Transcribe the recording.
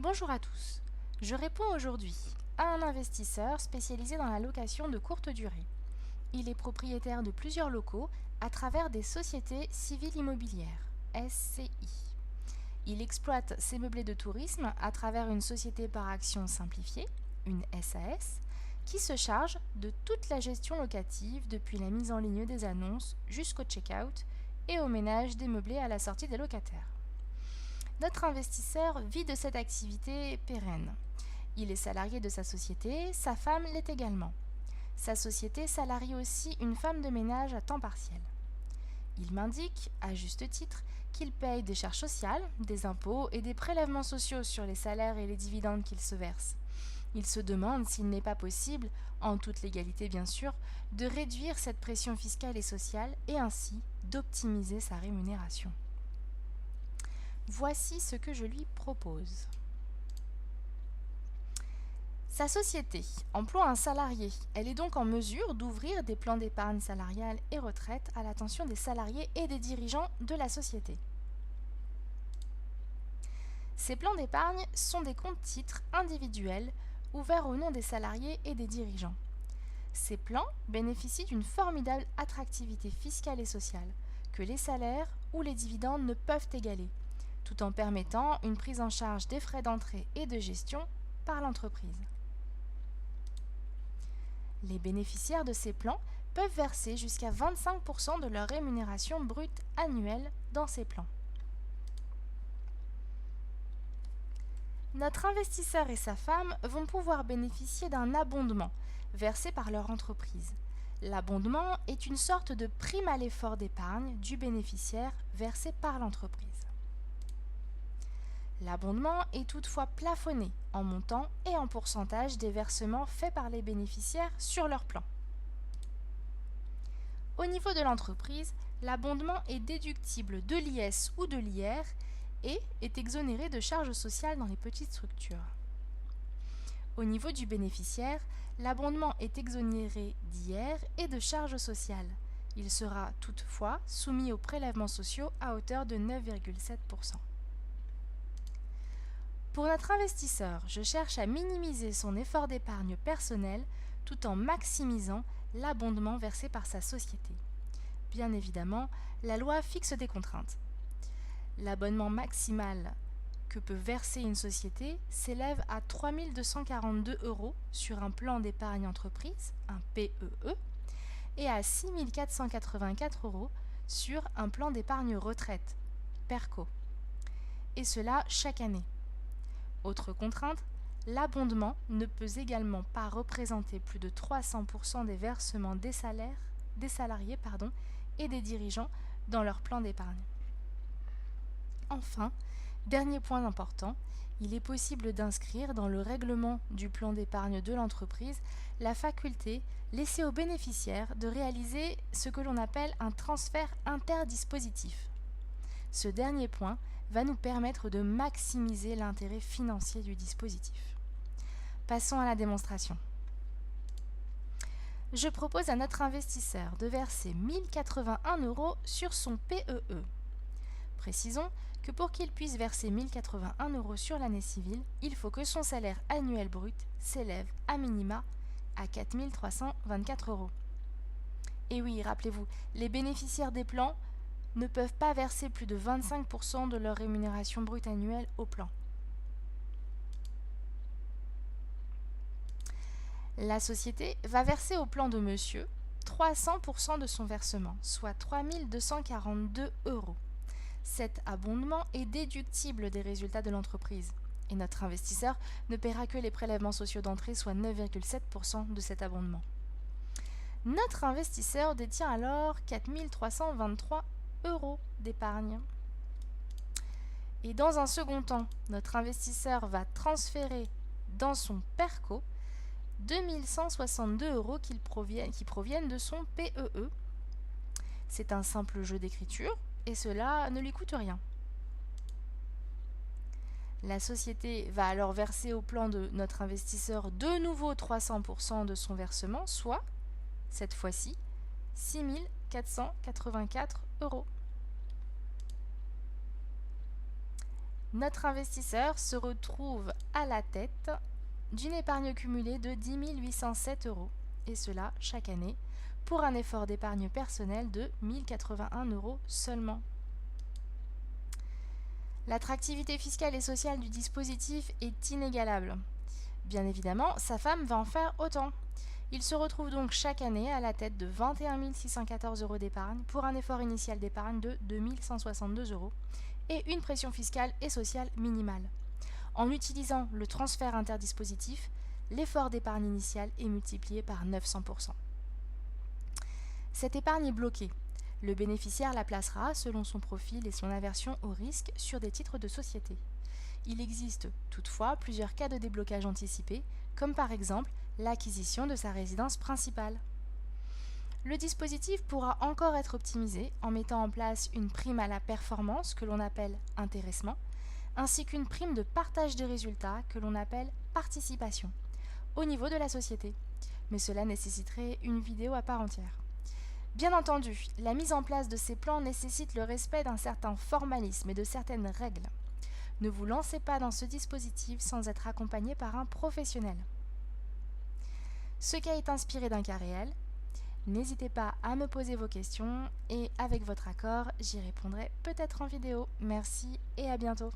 Bonjour à tous. Je réponds aujourd'hui à un investisseur spécialisé dans la location de courte durée. Il est propriétaire de plusieurs locaux à travers des sociétés civiles immobilières, SCI. Il exploite ses meublés de tourisme à travers une société par action simplifiée, une SAS, qui se charge de toute la gestion locative depuis la mise en ligne des annonces jusqu'au check-out et au ménage des meublés à la sortie des locataires. Notre investisseur vit de cette activité pérenne. Il est salarié de sa société, sa femme l'est également. Sa société salarie aussi une femme de ménage à temps partiel. Il m'indique, à juste titre, qu'il paye des charges sociales, des impôts et des prélèvements sociaux sur les salaires et les dividendes qu'il se verse. Il se demande s'il n'est pas possible, en toute légalité bien sûr, de réduire cette pression fiscale et sociale et ainsi d'optimiser sa rémunération. Voici ce que je lui propose. Sa société emploie un salarié. Elle est donc en mesure d'ouvrir des plans d'épargne salariale et retraite à l'attention des salariés et des dirigeants de la société. Ces plans d'épargne sont des comptes titres individuels ouverts au nom des salariés et des dirigeants. Ces plans bénéficient d'une formidable attractivité fiscale et sociale que les salaires ou les dividendes ne peuvent égaler, tout en permettant une prise en charge des frais d'entrée et de gestion par l'entreprise. Les bénéficiaires de ces plans peuvent verser jusqu'à 25% de leur rémunération brute annuelle dans ces plans. Notre investisseur et sa femme vont pouvoir bénéficier d'un abondement versé par leur entreprise. L'abondement est une sorte de prime à l'effort d'épargne du bénéficiaire versé par l'entreprise. L'abondement est toutefois plafonné en montant et en pourcentage des versements faits par les bénéficiaires sur leur plan. Au niveau de l'entreprise, l'abondement est déductible de l'IS ou de l'IR et est exonéré de charges sociales dans les petites structures. Au niveau du bénéficiaire, l'abondement est exonéré d'IR et de charges sociales. Il sera toutefois soumis aux prélèvements sociaux à hauteur de 9,7%. Pour notre investisseur, je cherche à minimiser son effort d'épargne personnel tout en maximisant l'abondement versé par sa société. Bien évidemment, la loi fixe des contraintes. L'abonnement maximal que peut verser une société s'élève à 3 242 € sur un plan d'épargne entreprise, un PEE, et à 6 484 € sur un plan d'épargne retraite, PERCO. Et cela chaque année. Autre contrainte, l'abondement ne peut également pas représenter plus de 300% des versements des salariés et des dirigeants dans leur plan d'épargne. Enfin, dernier point important, il est possible d'inscrire dans le règlement du plan d'épargne de l'entreprise la faculté laissée aux bénéficiaires de réaliser ce que l'on appelle un transfert interdispositif. Ce dernier point va nous permettre de maximiser l'intérêt financier du dispositif. Passons à la démonstration. Je propose à notre investisseur de verser 1 081 € sur son PEE. Précisons que pour qu'il puisse verser 1 081 € sur l'année civile, il faut que son salaire annuel brut s'élève à minima à 4 324 €. Et oui, rappelez-vous, les bénéficiaires des plans ne peuvent pas verser plus de 25% de leur rémunération brute annuelle au plan. La société va verser au plan de monsieur 300% de son versement, soit 3 242 €. Cet abondement est déductible des résultats de l'entreprise et notre investisseur ne paiera que les prélèvements sociaux d'entrée, soit 9,7% de cet abondement. Notre investisseur détient alors 4 323 € d'épargne. Et dans un second temps, notre investisseur va transférer dans son PERCO 2 162 € qui proviennent de son PEE. C'est un simple jeu d'écriture et cela ne lui coûte rien. La société va alors verser au plan de notre investisseur de nouveau 300% de son versement, soit, cette fois-ci, 6 484 €. Notre investisseur se retrouve à la tête d'une épargne cumulée de 10 807 euros, et cela chaque année, pour un effort d'épargne personnelle de 1 081 euros seulement. L'attractivité fiscale et sociale du dispositif est inégalable. Bien évidemment, sa femme va en faire autant. Il se retrouve donc chaque année à la tête de 21 614 euros d'épargne pour un effort initial d'épargne de 2 162 euros et une pression fiscale et sociale minimale. En utilisant le transfert interdispositif, l'effort d'épargne initiale est multiplié par 900%. Cette épargne est bloquée. Le bénéficiaire la placera, selon son profil et son aversion au risque, sur des titres de société. Il existe toutefois plusieurs cas de déblocage anticipé, comme par exemple l'acquisition de sa résidence principale. Le dispositif pourra encore être optimisé en mettant en place une prime à la performance que l'on appelle intéressement, ainsi qu'une prime de partage des résultats que l'on appelle participation, au niveau de la société. Mais cela nécessiterait une vidéo à part entière. Bien entendu, la mise en place de ces plans nécessite le respect d'un certain formalisme et de certaines règles. Ne vous lancez pas dans ce dispositif sans être accompagné par un professionnel. Ce cas est inspiré d'un cas réel. N'hésitez pas à me poser vos questions et avec votre accord, j'y répondrai peut-être en vidéo. Merci et à bientôt.